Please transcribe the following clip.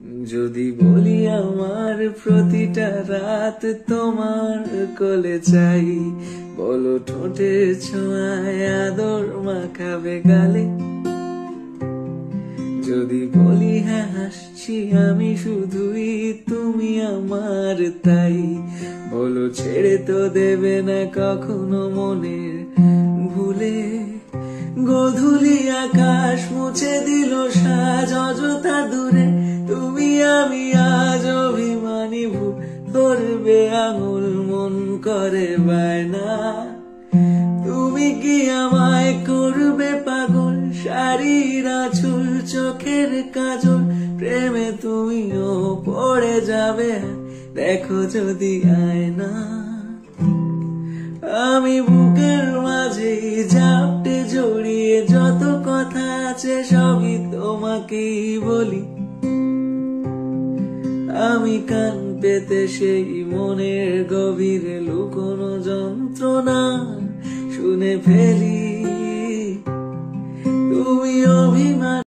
যদি বলি আমার প্রতিটা রাত তোমার কোলে চাই, বলো ঠোঁটের ছোঁয়ায় আদর মাখাবে গালে। যদি বলি হ্যাঁ হাসছি আমি শুধুই, তুমি আমার তাই, বলো ছেড়ে তো দেবে না কখনো মনের ভুলে। গোধূলি আকাশ মুছে দিল সাজ অযথা দূরে, তুমি আমি আজ অভিমানী ভুল ধরবে আঙুল মন করে বায়না। তুমি কি আমায় করবে পাগল, শাড়ির আঁচল চোখের কাজল, প্রেমে তুমিও পড়ে যাবে দেখো যদি আয়না। আমি বুকের মাঝে জাপটে জড়িয়ে যত কথা আছে সবই তোমাকেই বলি। আমি কান পেতে সেই মনের গভীরে লুকোনো যন্ত্রণা শুনে ফেলি।